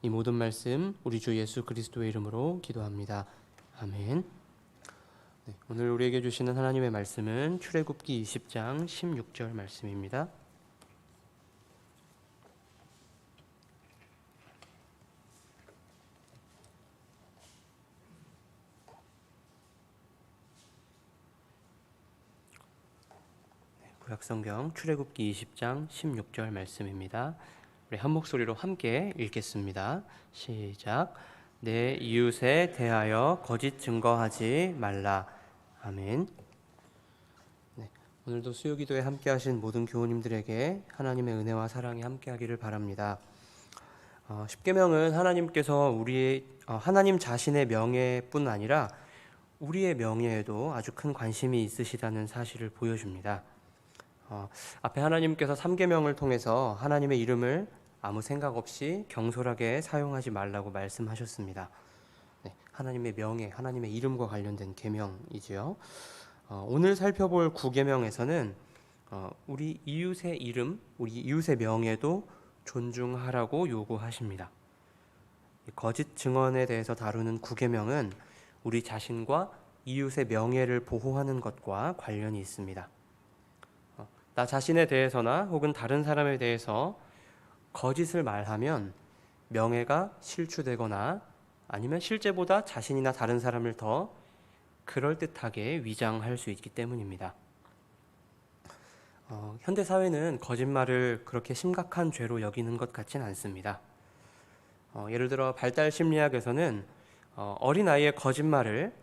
이 모든 말씀 우리 주 예수 그리스도의 이름으로 기도합니다. 아멘. 오늘 우리에게 주시는 하나님의 말씀은 출애굽기 20장 16절 말씀입니다. 구약성경 출애굽기 20장 16절 말씀입니다. 우리 한 목소리로 함께 읽겠습니다. 시작. 내 이웃에 대하여 거짓 증거하지 말라. 아멘. 오늘도 수요기도에 함께 하신 모든 교우님들에게 하나님의 은혜와 사랑이 함께 하기를 바랍니다. 십계명은 하나님께서 하나님 자신의 명예뿐 아니라 우리의 명예에도 아주 큰 관심이 있으시다는 사실을 보여줍니다. 앞에 하나님께서 3계명을 통해서 하나님의 이름을 아무 생각 없이 경솔하게 사용하지 말라고 말씀하셨습니다. 하나님의 명예, 하나님의 이름과 관련된 계명이지요. 오늘 살펴볼 9계명에서는 우리 이웃의 이름, 우리 이웃의 명예도 존중하라고 요구하십니다. 거짓 증언에 대해서 다루는 9계명은 우리 자신과 이웃의 명예를 보호하는 것과 관련이 있습니다. 나 자신에 대해서나 혹은 다른 사람에 대해서 거짓을 말하면 명예가 실추되거나 아니면 실제보다 자신이나 다른 사람을 더 그럴듯하게 위장할 수 있기 때문입니다. 현대 사회는 거짓말을 그렇게 심각한 죄로 여기는 것 같진 않습니다. 예를 들어 발달 심리학에서는 어린아이의 거짓말을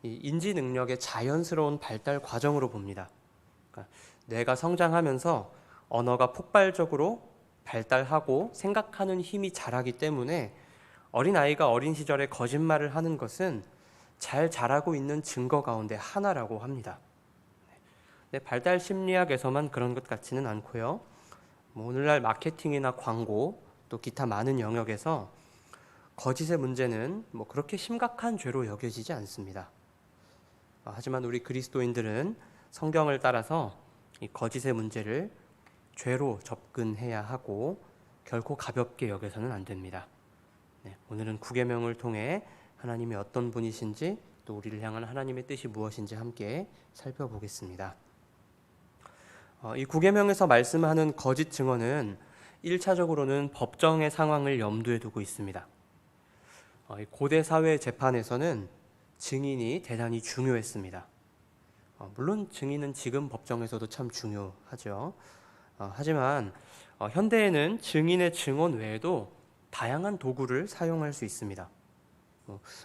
인지 능력의 자연스러운 발달 과정으로 봅니다. 그러니까 뇌가 성장하면서 언어가 폭발적으로 발달하고 생각하는 힘이 자라기 때문에 어린아이가 어린 시절에 거짓말을 하는 것은 잘 자라고 있는 증거 가운데 하나라고 합니다. 발달 심리학에서만 그런 것 같지는 않고요. 오늘날 마케팅이나 광고 또 기타 많은 영역에서 거짓의 문제는 그렇게 심각한 죄로 여겨지지 않습니다. 하지만 우리 그리스도인들은 성경을 따라서 이 거짓의 문제를 죄로 접근해야 하고 결코 가볍게 여겨서는 안 됩니다. 오늘은 9계명을 통해 하나님이 어떤 분이신지 또 우리를 향한 하나님의 뜻이 무엇인지 함께 살펴보겠습니다. 이 9계명에서 말씀하는 거짓 증언은 1차적으로는 법정의 상황을 염두에 두고 있습니다. 고대 사회 재판에서는 증인이 대단히 중요했습니다. 물론 증인은 지금 법정에서도 참 중요하죠. 하지만 현대에는 증인의 증언 외에도 다양한 도구를 사용할 수 있습니다.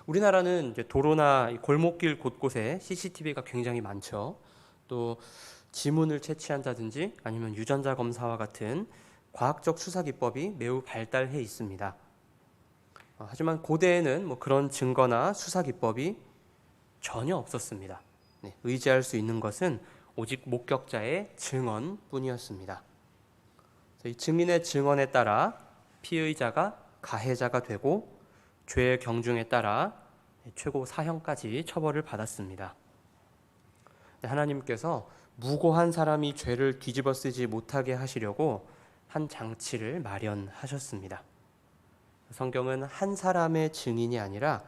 우리나라는 이제 도로나 골목길 곳곳에 CCTV가 굉장히 많죠. 또 지문을 채취한다든지 아니면 유전자 검사와 같은 과학적 수사 기법이 매우 발달해 있습니다. 하지만 고대에는 그런 증거나 수사 기법이 전혀 없었습니다. 의지할 수 있는 것은 오직 목격자의 증언뿐이었습니다. 이 증인의 증언에 따라 피의자가 가해자가 되고 죄의 경중에 따라 최고 사형까지 처벌을 받았습니다. 하나님께서 무고한 사람이 죄를 뒤집어 쓰지 못하게 하시려고 한 장치를 마련하셨습니다. 성경은 한 사람의 증인이 아니라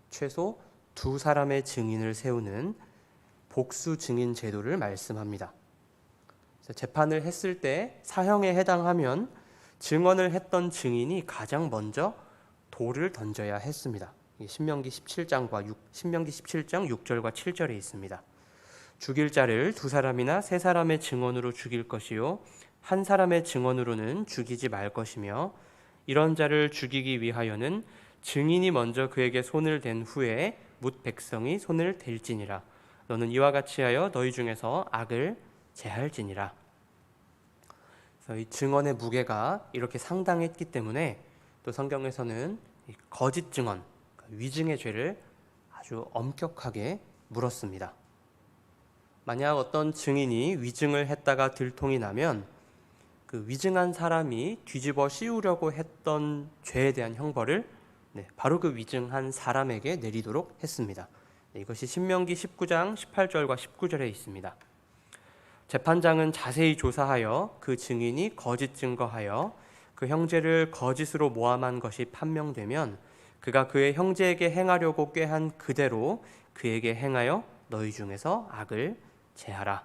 최소 2사람의 증인을 세우는 복수 증인 제도를 말씀합니다. 재판을 했을 때 사형에 해당하면 증언을 했던 증인이 가장 먼저 돌을 던져야 했습니다. 신명기 17장 6절과 7절에 있습니다. 죽일 자를 2사람이나 3사람의 증언으로 죽일 것이요 한 사람의 증언으로는 죽이지 말 것이며 이런 자를 죽이기 위하여는 증인이 먼저 그에게 손을 댄 후에 뭇 백성이 손을 댈지니라. 너는 이와 같이 하여 너희 중에서 악을 제할지니라. 그래서 이 증언의 무게가 이렇게 상당했기 때문에 또 성경에서는 거짓 증언, 위증의 죄를 아주 엄격하게 물었습니다. 만약 어떤 증인이 위증을 했다가 들통이 나면 그 위증한 사람이 뒤집어 씌우려고 했던 죄에 대한 형벌을 바로 그 위증한 사람에게 내리도록 했습니다. 이것이 신명기 19장 18절과 19절에 있습니다. 재판장은 자세히 조사하여 그 증인이 거짓 증거하여 그 형제를 거짓으로 모함한 것이 판명되면 그가 그의 형제에게 행하려고 꾀한 그대로 그에게 행하여 너희 중에서 악을 제하라.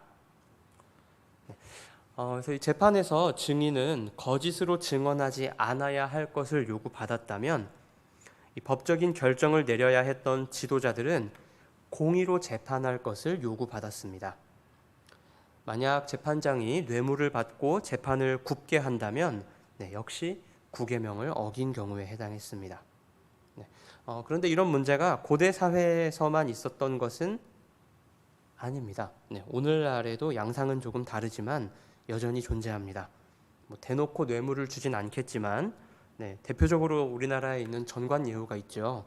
그래서 이 재판에서 증인은 거짓으로 증언하지 않아야 할 것을 요구받았다면 이 법적인 결정을 내려야 했던 지도자들은 공의로 재판할 것을 요구받았습니다. 만약 재판장이 뇌물을 받고 재판을 굽게 한다면 역시 구계명을 어긴 경우에 해당했습니다. 그런데 이런 문제가 고대 사회에서만 있었던 것은 아닙니다. 오늘날에도 양상은 조금 다르지만 여전히 존재합니다. 대놓고 뇌물을 주진 않겠지만 대표적으로 우리나라에 있는 전관예우가 있죠.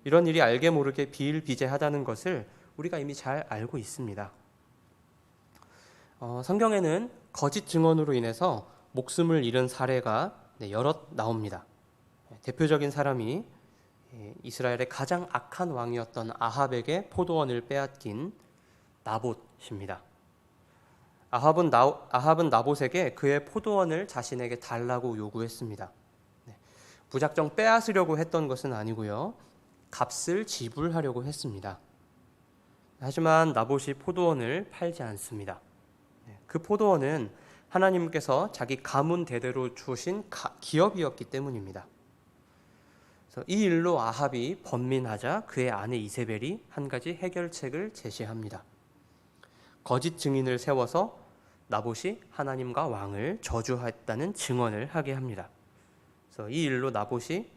이런 일이 알게 모르게 비일비재하다는 것을 우리가 이미 잘 알고 있습니다. 성경에는 거짓 증언으로 인해서 목숨을 잃은 사례가 여럿 나옵니다. 대표적인 사람이 이스라엘의 가장 악한 왕이었던 아합에게 포도원을 빼앗긴 나봇입니다. 아합은 나봇에게 그의 포도원을 자신에게 달라고 요구했습니다. 무작정 빼앗으려고 했던 것은 아니고요. 값을 지불하려고 했습니다. 하지만 나봇이 포도원을 팔지 않습니다. 그 포도원은 하나님께서 자기 가문 대대로 주신 기업이었기 때문입니다. 그래서 이 일로 아합이 번민하자 그의 아내 이세벨이 한 가지 해결책을 제시합니다. 거짓 증인을 세워서 나봇이 하나님과 왕을 저주했다는 증언을 하게 합니다. 그래서 이 일로 나봇이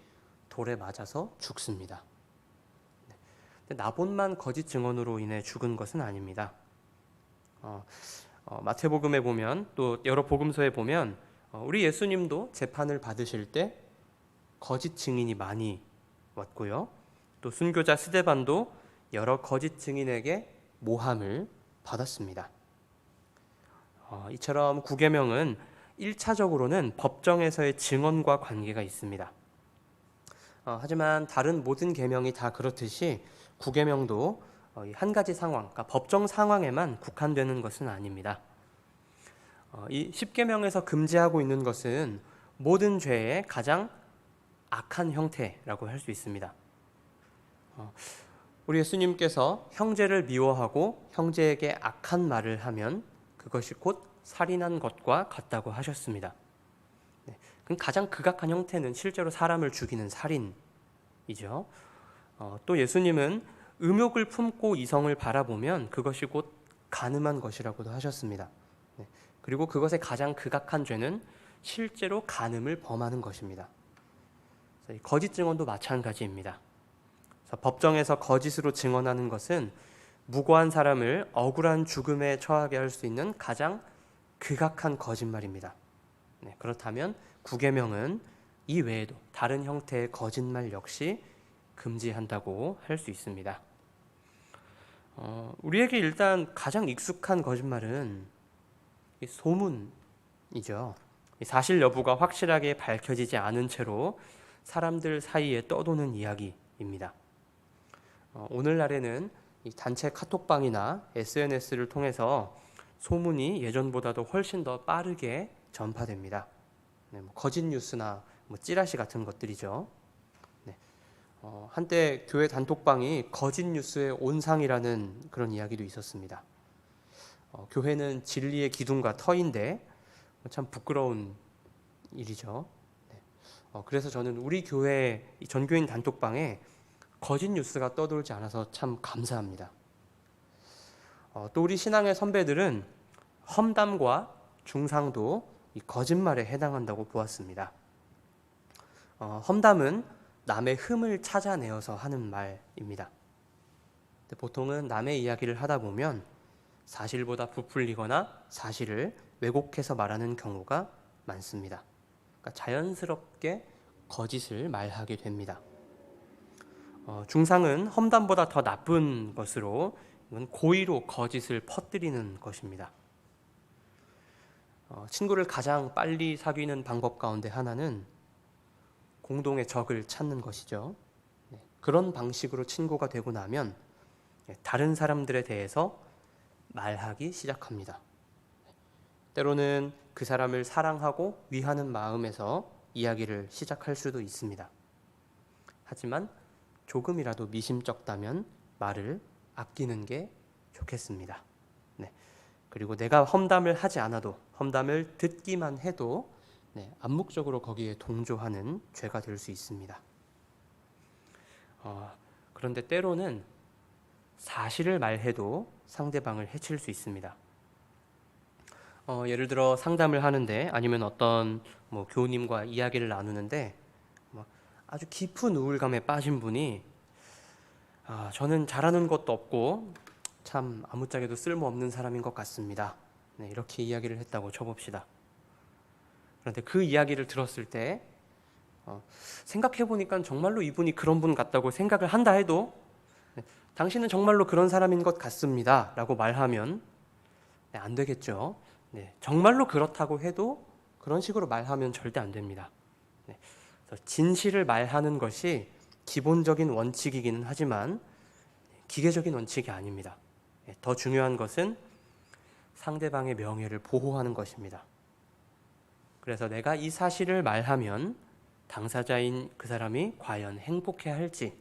돌에 맞아서 죽습니다. 나봇만 거짓 증언으로 인해 죽은 것은 아닙니다. 마태복음에 보면 또 여러 복음서에 보면 우리 예수님도 재판을 받으실 때 거짓 증인이 많이 왔고요. 또 순교자 스데반도 여러 거짓 증인에게 모함을 받았습니다. 이처럼 구계명은 1차적으로는 법정에서의 증언과 관계가 있습니다. 하지만 다른 모든 계명이 다 그렇듯이 구계명도 한 가지 상황, 그러니까 법정 상황에만 국한되는 것은 아닙니다. 이 10계명에서 금지하고 있는 것은 모든 죄의 가장 악한 형태라고 할 수 있습니다. 우리 예수님께서 형제를 미워하고 형제에게 악한 말을 하면 그것이 곧 살인한 것과 같다고 하셨습니다. 그럼 가장 극악한 형태는 실제로 사람을 죽이는 살인이죠. 또 예수님은 음욕을 품고 이성을 바라보면 그것이 곧 간음한 것이라고도 하셨습니다. 그리고 그것의 가장 극악한 죄는 실제로 간음을 범하는 것입니다. 거짓 증언도 마찬가지입니다. 법정에서 거짓으로 증언하는 것은 무고한 사람을 억울한 죽음에 처하게 할 수 있는 가장 극악한 거짓말입니다. 그렇다면 구계명은 이 외에도 다른 형태의 거짓말 역시 금지한다고 할 수 있습니다. 우리에게 일단 가장 익숙한 거짓말은 소문이죠. 사실 여부가 확실하게 밝혀지지 않은 채로 사람들 사이에 떠도는 이야기입니다. 오늘날에는 이 단체 카톡방이나 SNS를 통해서 소문이 예전보다도 훨씬 더 빠르게 전파됩니다. 거짓 뉴스나 찌라시 같은 것들이죠. 한때 교회 단톡방이 거짓 뉴스의 온상이라는 그런 이야기도 있었습니다. 교회는 진리의 기둥과 터인데 참 부끄러운 일이죠. 그래서 저는 우리 교회 전교인 단톡방에 거짓 뉴스가 떠돌지 않아서 참 감사합니다. 또 우리 신앙의 선배들은 험담과 중상도 이 거짓말에 해당한다고 보았습니다. 험담은 남의 흠을 찾아내어서 하는 말입니다. 보통은 남의 이야기를 하다 보면 사실보다 부풀리거나 사실을 왜곡해서 말하는 경우가 많습니다. 그러니까 자연스럽게 거짓을 말하게 됩니다. 중상은 험담보다 더 나쁜 것으로 이건 고의로 거짓을 퍼뜨리는 것입니다. 친구를 가장 빨리 사귀는 방법 가운데 하나는 공동의 적을 찾는 것이죠. 그런 방식으로 친구가 되고 나면 다른 사람들에 대해서 말하기 시작합니다. 때로는 그 사람을 사랑하고 위하는 마음에서 이야기를 시작할 수도 있습니다. 하지만 조금이라도 미심쩍다면 말을 아끼는 게 좋겠습니다. 네. 그리고 내가 험담을 하지 않아도, 험담을 듣기만 해도 암묵적으로 거기에 동조하는 죄가 될 수 있습니다. 그런데 때로는 사실을 말해도 상대방을 해칠 수 있습니다. 예를 들어 상담을 하는데, 아니면 어떤 교우님과 이야기를 나누는데 아주 깊은 우울감에 빠진 분이 저는 잘하는 것도 없고 참 아무짝에도 쓸모없는 사람인 것 같습니다. 이렇게 이야기를 했다고 쳐봅시다. 그런데 그 이야기를 들었을 때 생각해보니까 정말로 이분이 그런 분 같다고 생각을 한다 해도 당신은 정말로 그런 사람인 것 같습니다 라고 말하면 안 되겠죠. 정말로 그렇다고 해도 그런 식으로 말하면 절대 안 됩니다. 그래서 진실을 말하는 것이 기본적인 원칙이기는 하지만 기계적인 원칙이 아닙니다. 더 중요한 것은 상대방의 명예를 보호하는 것입니다. 그래서 내가 이 사실을 말하면 당사자인 그 사람이 과연 행복해할지,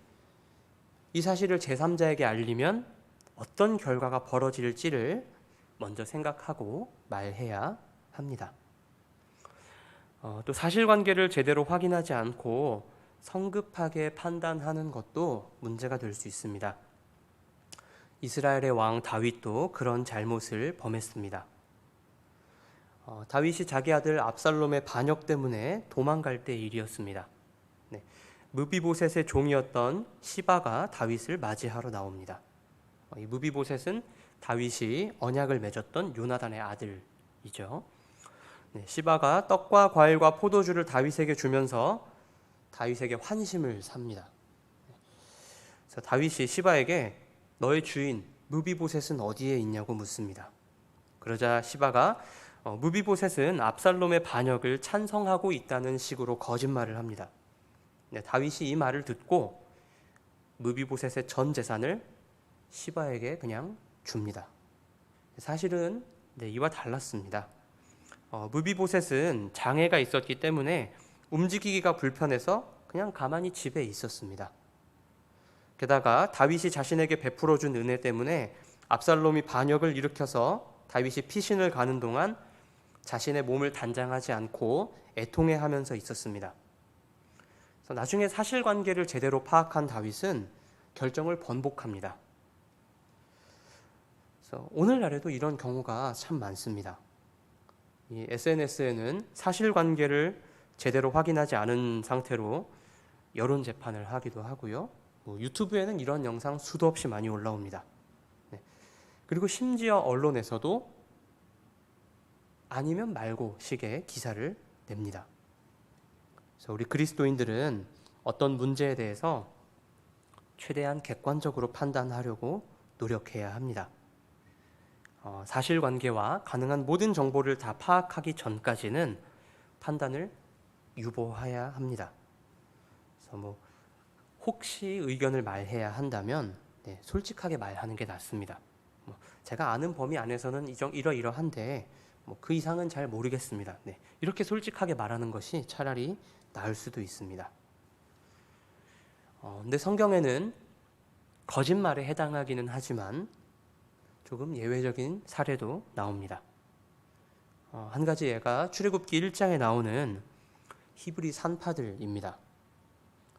이 사실을 제3자에게 알리면 어떤 결과가 벌어질지를 먼저 생각하고 말해야 합니다. 또 사실관계를 제대로 확인하지 않고 성급하게 판단하는 것도 문제가 될 수 있습니다. 이스라엘의 왕 다윗도 그런 잘못을 범했습니다. 다윗이 자기 아들 압살롬의 반역 때문에 도망갈 때 일이었습니다. 무비보셋의 종이었던 시바가 다윗을 맞이하러 나옵니다. 이 무비보셋은 다윗이 언약을 맺었던 요나단의 아들이죠. 시바가 떡과 과일과 포도주를 다윗에게 주면서 다윗에게 환심을 삽니다. 그래서 다윗이 시바에게 너의 주인 무비보셋은 어디에 있냐고 묻습니다. 그러자 시바가 무비보셋은 압살롬의 반역을 찬성하고 있다는 식으로 거짓말을 합니다. 다윗이 이 말을 듣고 무비보셋의 전 재산을 시바에게 그냥 줍니다. 사실은 이와 달랐습니다. 무비보셋은 장애가 있었기 때문에 움직이기가 불편해서 그냥 가만히 집에 있었습니다. 게다가 다윗이 자신에게 베풀어준 은혜 때문에 압살롬이 반역을 일으켜서 다윗이 피신을 가는 동안 자신의 몸을 단장하지 않고 애통해하면서 있었습니다. 그래서 나중에 사실관계를 제대로 파악한 다윗은 결정을 번복합니다. 그래서 오늘날에도 이런 경우가 참 많습니다. 이 SNS에는 사실관계를 제대로 확인하지 않은 상태로 여론 재판을 하기도 하고요. 유튜브에는 이런 영상 수도 없이 많이 올라옵니다. 그리고 심지어 언론에서도 아니면 말고 식의 기사를 냅니다. 그래서 우리 그리스도인들은 어떤 문제에 대해서 최대한 객관적으로 판단하려고 노력해야 합니다. 사실관계와 가능한 모든 정보를 다 파악하기 전까지는 판단을 유보해야 합니다. 그래서 혹시 의견을 말해야 한다면 솔직하게 말하는 게 낫습니다. 제가 아는 범위 안에서는 이러이러한데 그 이상은 잘 모르겠습니다. 이렇게 솔직하게 말하는 것이 차라리 나을 수도 있습니다. 근데 성경에는 거짓말에 해당하기는 하지만 조금 예외적인 사례도 나옵니다. 한 가지 예가 출애굽기 1장에 나오는 히브리 산파들입니다.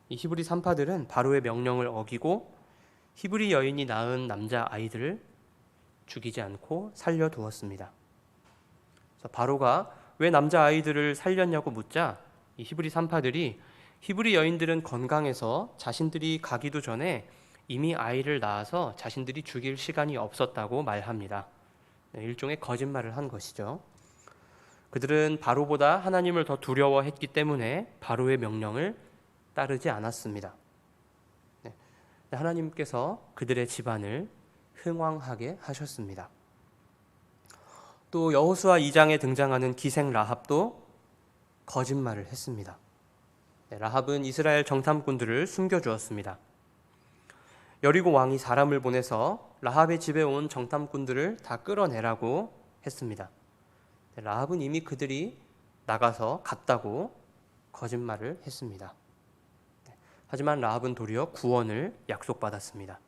이 히브리 산파들은 바로의 명령을 어기고 히브리 여인이 낳은 남자 아이들을 죽이지 않고 살려두었습니다. 그래서 바로가 왜 남자 아이들을 살렸냐고 묻자 이 히브리 산파들이 히브리 여인들은 건강해서 자신들이 가기도 전에 이미 아이를 낳아서 자신들이 죽일 시간이 없었다고 말합니다. 일종의 거짓말을 한 것이죠. 그들은 바로보다 하나님을 더 두려워했기 때문에 바로의 명령을 따르지 않았습니다. 하나님께서 그들의 집안을 흥왕하게 하셨습니다. 또 여호수아 2장에 등장하는 기생 라합도 거짓말을 했습니다. 라합은 이스라엘 정탐꾼들을 숨겨주었습니다. 여리고 왕이 사람을 보내서 라합의 집에 온 정탐꾼들을 다 끌어내라고 했습니다. 라합은 이미 그들이 나가서 갔다고 거짓말을 했습니다. 하지만 라합은 도리어 구원을 약속받았습니다.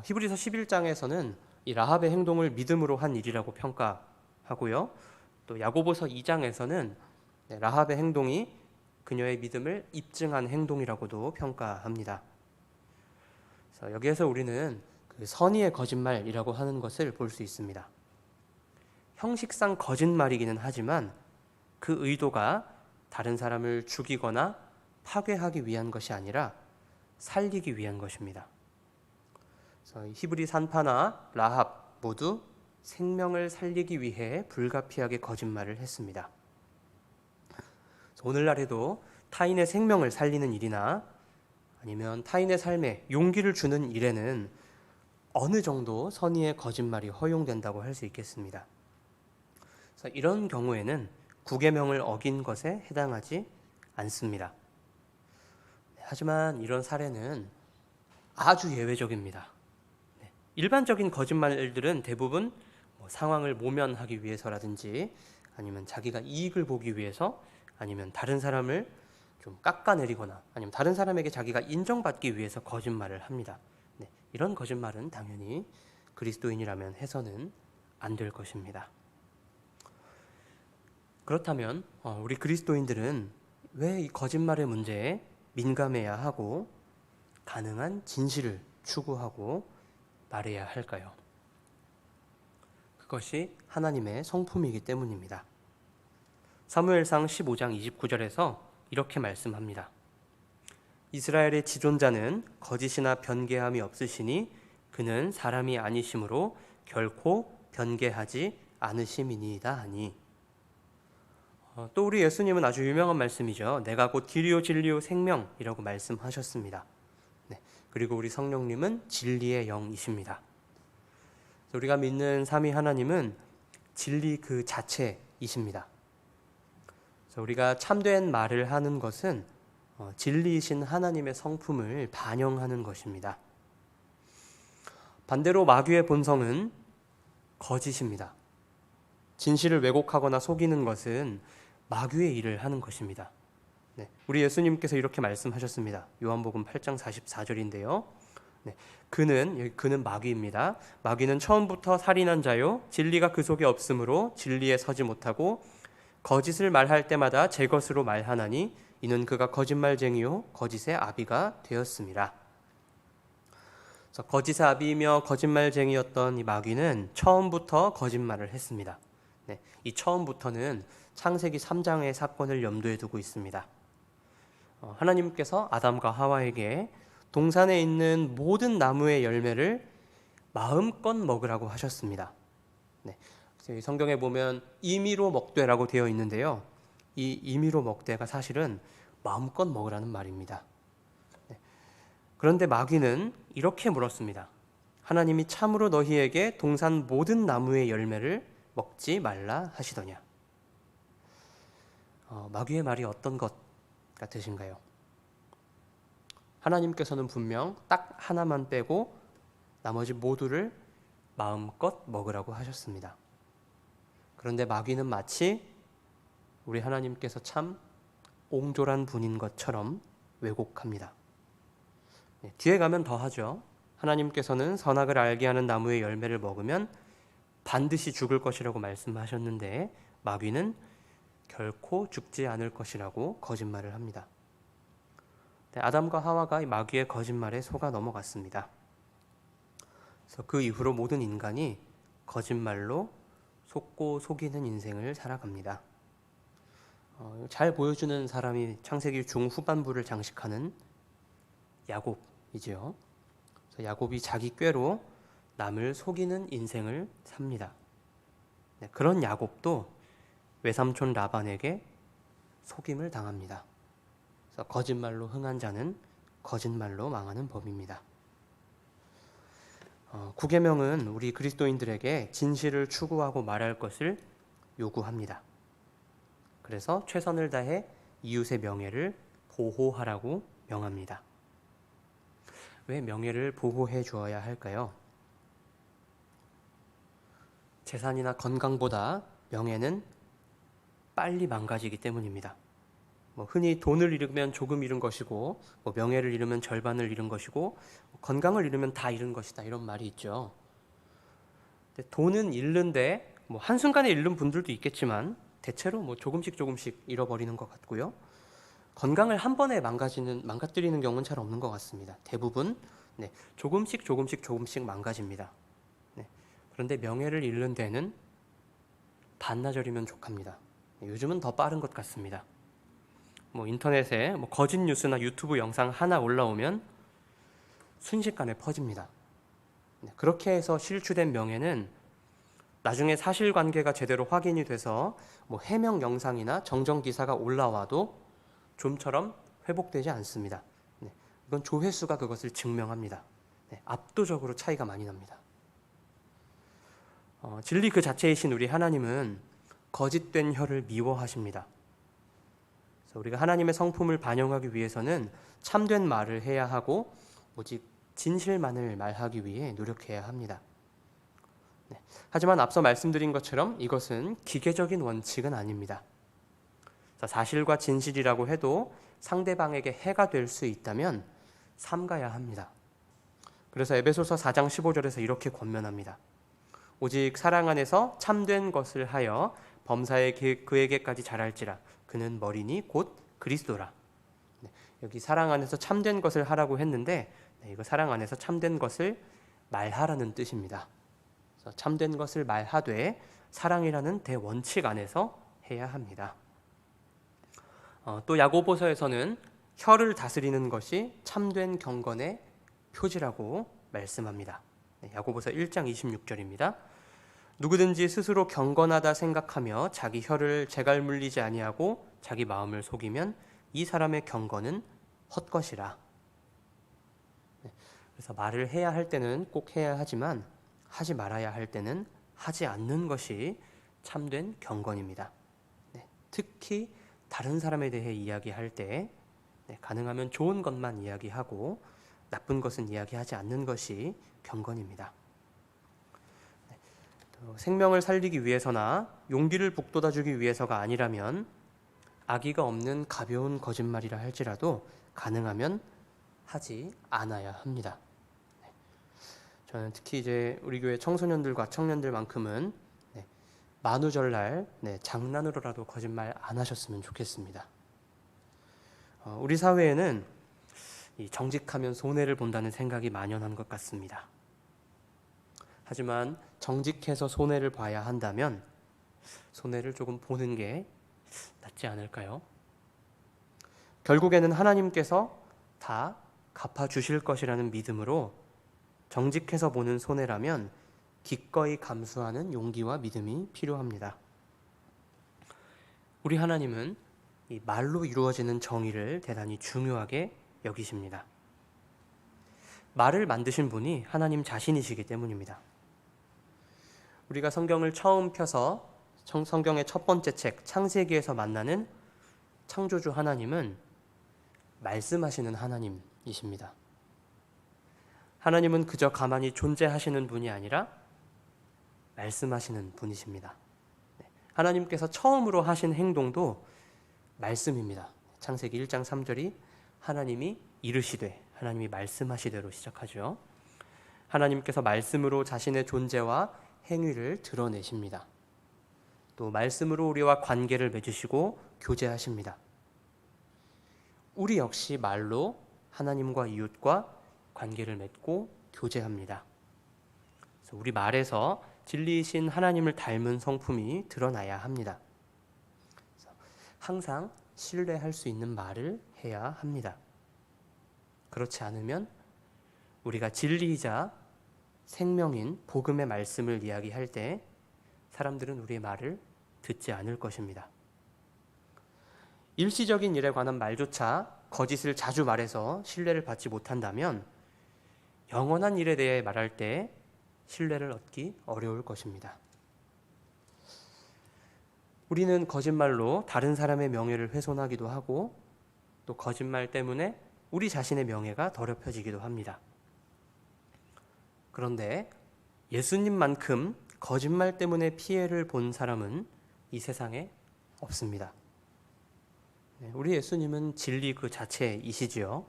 히브리서 11장에서는 이 라합의 행동을 믿음으로 한 일이라고 평가하고요. 또 야고보서 2장에서는 라합의 행동이 그녀의 믿음을 입증한 행동이라고도 평가합니다. 그래서 여기에서 우리는 그 선의의 거짓말이라고 하는 것을 볼 수 있습니다. 형식상 거짓말이기는 하지만 그 의도가 다른 사람을 죽이거나 파괴하기 위한 것이 아니라 살리기 위한 것입니다. 그래서 히브리 산파나 라합 모두 생명을 살리기 위해 불가피하게 거짓말을 했습니다. 오늘날에도 타인의 생명을 살리는 일이나 아니면 타인의 삶에 용기를 주는 일에는 어느 정도 선의의 거짓말이 허용된다고 할 수 있겠습니다. 그래서 이런 경우에는 구계명을 어긴 것에 해당하지 않습니다. 하지만 이런 사례는 아주 예외적입니다. 일반적인 거짓말들은 대부분 상황을 모면하기 위해서라든지 아니면 자기가 이익을 보기 위해서 아니면 다른 사람을 좀 깎아내리거나 아니면 다른 사람에게 자기가 인정받기 위해서 거짓말을 합니다. 이런 거짓말은 당연히 그리스도인이라면 해서는 안 될 것입니다. 그렇다면 우리 그리스도인들은 왜 이 거짓말의 문제에 민감해야 하고 가능한 진실을 추구하고 말해야 할까요? 그것이 하나님의 성품이기 때문입니다. 사무엘상 15장 29절에서 이렇게 말씀합니다. 이스라엘의 지존자는 거짓이나 변개함이 없으시니 그는 사람이 아니심으로 결코 변개하지 않으심이니이다 하니. 또 우리 예수님은 아주 유명한 말씀이죠. 내가 곧 길이요 진리요 생명이라고 말씀하셨습니다. 그리고 우리 성령님은 진리의 영이십니다. 우리가 믿는 삼위 하나님은 진리 그 자체이십니다. 그래서 우리가 참된 말을 하는 것은 진리이신 하나님의 성품을 반영하는 것입니다. 반대로 마귀의 본성은 거짓입니다. 진실을 왜곡하거나 속이는 것은 마귀의 일을 하는 것입니다. 우리 예수님께서 이렇게 말씀하셨습니다. 요한복음 8장 44절인데요. 그는 마귀입니다. 마귀는 처음부터 살인한 자요 진리가 그 속에 없으므로 진리에 서지 못하고 거짓을 말할 때마다 제 것으로 말하나니 이는 그가 거짓말쟁이요 거짓의 아비가 되었습니다. 그래서 거짓의 아비이며 거짓말쟁이였던 이 마귀는 처음부터 거짓말을 했습니다. 이 처음부터는 창세기 3장의 사건을 염두에 두고 있습니다. 하나님께서 아담과 하와에게 동산에 있는 모든 나무의 열매를 마음껏 먹으라고 하셨습니다. 성경에 보면 임의로 먹되라고 되어 있는데요. 이 임의로 먹되가 사실은 마음껏 먹으라는 말입니다. 그런데 마귀는 이렇게 물었습니다. 하나님이 참으로 너희에게 동산 모든 나무의 열매를 먹지 말라 하시더냐. 마귀의 말이 어떤 것 같으신가요? 하나님께서는 분명 딱 하나만 빼고 나머지 모두를 마음껏 먹으라고 하셨습니다. 그런데 마귀는 마치 우리 하나님께서 참 옹졸한 분인 것처럼 왜곡합니다. 뒤에 가면 더 하죠. 하나님께서는 선악을 알게 하는 나무의 열매를 먹으면 반드시 죽을 것이라고 말씀하셨는데 마귀는 결코 죽지 않을 것이라고 거짓말을 합니다. 아담과 하와가 이 마귀의 거짓말에 속아 넘어갔습니다. 그래서 그 이후로 모든 인간이 거짓말로 속고 속이는 인생을 살아갑니다. 잘 보여주는 사람이 창세기 중후반부를 장식하는 야곱이지요. 그래서 야곱이 자기 꾀로 남을 속이는 인생을 삽니다. 그런 야곱도 외삼촌 라반에게 속임을 당합니다. 그래서 거짓말로 흥한 자는 거짓말로 망하는 법입니다. 구계명은 우리 그리스도인들에게 진실을 추구하고 말할 것을 요구합니다. 그래서 최선을 다해 이웃의 명예를 보호하라고 명합니다. 왜 명예를 보호해 주어야 할까요? 재산이나 건강보다 명예는 빨리 망가지기 때문입니다. 흔히 돈을 잃으면 조금 잃은 것이고, 명예를 잃으면 절반을 잃은 것이고, 건강을 잃으면 다 잃은 것이다, 이런 말이 있죠. 근데 돈은 잃는데 한순간에 잃는 분들도 있겠지만 대체로 조금씩 잃어버리는 것 같고요. 건강을 한 번에 망가뜨리는 경우는 잘 없는 것 같습니다. 대부분 조금씩 망가집니다. 그런데 명예를 잃는 데는 반나절이면 족합니다. 요즘은 더 빠른 것 같습니다. 인터넷에 거짓 뉴스나 유튜브 영상 하나 올라오면 순식간에 퍼집니다. 그렇게 해서 실추된 명예는 나중에 사실관계가 제대로 확인이 돼서 해명 영상이나 정정 기사가 올라와도 좀처럼 회복되지 않습니다. 이건 조회수가 그것을 증명합니다. 압도적으로 차이가 많이 납니다. 진리 그 자체이신 우리 하나님은 거짓된 혀를 미워하십니다. 그래서 우리가 하나님의 성품을 반영하기 위해서는 참된 말을 해야 하고 오직 진실만을 말하기 위해 노력해야 합니다. 하지만 앞서 말씀드린 것처럼 이것은 기계적인 원칙은 아닙니다. 사실과 진실이라고 해도 상대방에게 해가 될 수 있다면 삼가야 합니다. 그래서 에베소서 4장 15절에서 이렇게 권면합니다. 오직 사랑 안에서 참된 것을 하여 범사에 그에게까지 자랄지라. 그는 머리니 곧 그리스도라. 여기 사랑 안에서 참된 것을 하라고 했는데 이거 사랑 안에서 참된 것을 말하라는 뜻입니다. 그래서 참된 것을 말하되 사랑이라는 대원칙 안에서 해야 합니다. 또 야고보서에서는 혀를 다스리는 것이 참된 경건의 표지라고 말씀합니다. 야고보서 1장 26절입니다. 누구든지 스스로 경건하다 생각하며 자기 혀를 재갈 물리지 아니하고 자기 마음을 속이면 이 사람의 경건은 헛것이라. 그래서 말을 해야 할 때는 꼭 해야 하지만 하지 말아야 할 때는 하지 않는 것이 참된 경건입니다. 특히 다른 사람에 대해 이야기할 때 가능하면 좋은 것만 이야기하고 나쁜 것은 이야기하지 않는 것이 경건입니다. 생명을 살리기 위해서나 용기를 북돋아주기 위해서가 아니라면 악의가 없는 가벼운 거짓말이라 할지라도 가능하면 하지 않아야 합니다. 저는 특히 이제 우리 교회 청소년들과 청년들만큼은 만우절날 장난으로라도 거짓말 안 하셨으면 좋겠습니다. 우리 사회에는 정직하면 손해를 본다는 생각이 만연한 것 같습니다. 하지만 정직해서 손해를 봐야 한다면 손해를 조금 보는 게 낫지 않을까요? 결국에는 하나님께서 다 갚아주실 것이라는 믿음으로 정직해서 보는 손해라면 기꺼이 감수하는 용기와 믿음이 필요합니다. 우리 하나님은 이 말로 이루어지는 정의를 대단히 중요하게 여기십니다. 말을 만드신 분이 하나님 자신이시기 때문입니다. 우리가 성경을 처음 펴서 성경의 첫 번째 책 창세기에서 만나는 창조주 하나님은 말씀하시는 하나님이십니다. 하나님은 그저 가만히 존재하시는 분이 아니라 말씀하시는 분이십니다. 하나님께서 처음으로 하신 행동도 말씀입니다. 창세기 1장 3절이 하나님이 이르시되, 하나님이 말씀하시되로 시작하죠. 하나님께서 말씀으로 자신의 존재와 행위를 드러내십니다. 또 말씀으로 우리와 관계를 맺으시고 교제하십니다. 우리 역시 말로 하나님과 이웃과 관계를 맺고 교제합니다. 그래서 우리 말에서 진리이신 하나님을 닮은 성품이 드러나야 합니다. 그래서 항상 신뢰할 수 있는 말을 해야 합니다. 그렇지 않으면 우리가 진리이자 생명인 복음의 말씀을 이야기할 때 사람들은 우리의 말을 듣지 않을 것입니다. 일시적인 일에 관한 말조차 거짓을 자주 말해서 신뢰를 받지 못한다면 영원한 일에 대해 말할 때 신뢰를 얻기 어려울 것입니다. 우리는 거짓말로 다른 사람의 명예를 훼손하기도 하고 또 거짓말 때문에 우리 자신의 명예가 더럽혀지기도 합니다. 그런데 예수님만큼 거짓말 때문에 피해를 본 사람은 이 세상에 없습니다. 우리 예수님은 진리 그 자체이시지요.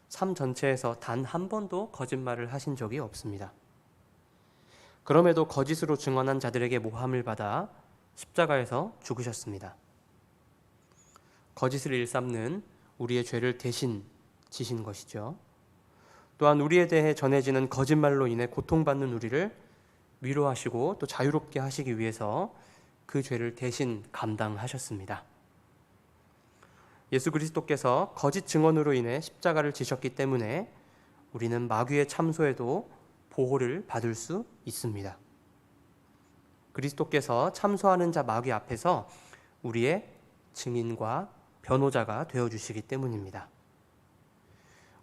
삶 전체에서 단 한 번도 거짓말을 하신 적이 없습니다. 그럼에도 거짓으로 증언한 자들에게 모함을 받아 십자가에서 죽으셨습니다. 거짓을 일삼는 우리의 죄를 대신 지신 것이죠. 또한 우리에 대해 전해지는 거짓말로 인해 고통받는 우리를 위로하시고 또 자유롭게 하시기 위해서 그 죄를 대신 감당하셨습니다. 예수 그리스도께서 거짓 증언으로 인해 십자가를 지셨기 때문에 우리는 마귀의 참소에도 보호를 받을 수 있습니다. 그리스도께서 참소하는 자 마귀 앞에서 우리의 증인과 변호자가 되어주시기 때문입니다.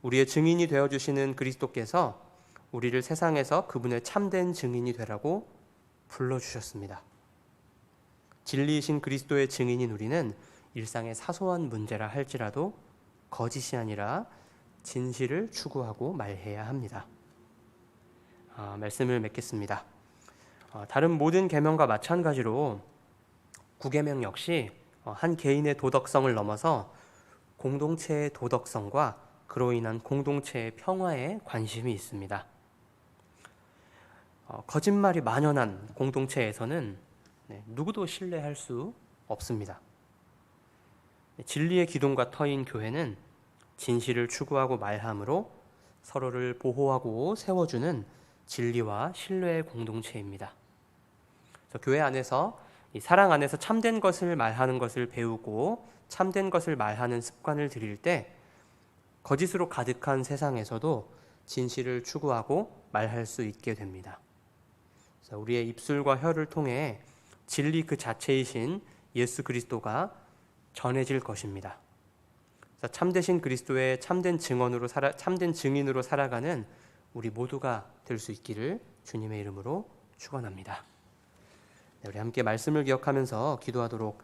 우리의 증인이 되어주시는 그리스도께서 우리를 세상에서 그분의 참된 증인이 되라고 불러주셨습니다. 진리이신 그리스도의 증인인 우리는 일상의 사소한 문제라 할지라도 거짓이 아니라 진실을 추구하고 말해야 합니다. 말씀을 맺겠습니다. 다른 모든 계명과 마찬가지로 구계명 역시 한 개인의 도덕성을 넘어서 공동체의 도덕성과 그로 인한 공동체의 평화에 관심이 있습니다. 거짓말이 만연한 공동체에서는 누구도 신뢰할 수 없습니다. 진리의 기둥과 터인 교회는 진실을 추구하고 말함으로 서로를 보호하고 세워주는 진리와 신뢰의 공동체입니다. 그래서 교회 안에서 이 사랑 안에서 참된 것을 말하는 것을 배우고 참된 것을 말하는 습관을 들일 때 거짓으로 가득한 세상에서도 진실을 추구하고 말할 수 있게 됩니다. 그래서 우리의 입술과 혀를 통해 진리 그 자체이신 예수 그리스도가 전해질 것입니다. 그래서 참되신 그리스도의 참된 증인으로 살아가는 우리 모두가 될 수 있기를 주님의 이름으로 축원합니다. 우리 함께 말씀을 기억하면서 기도하도록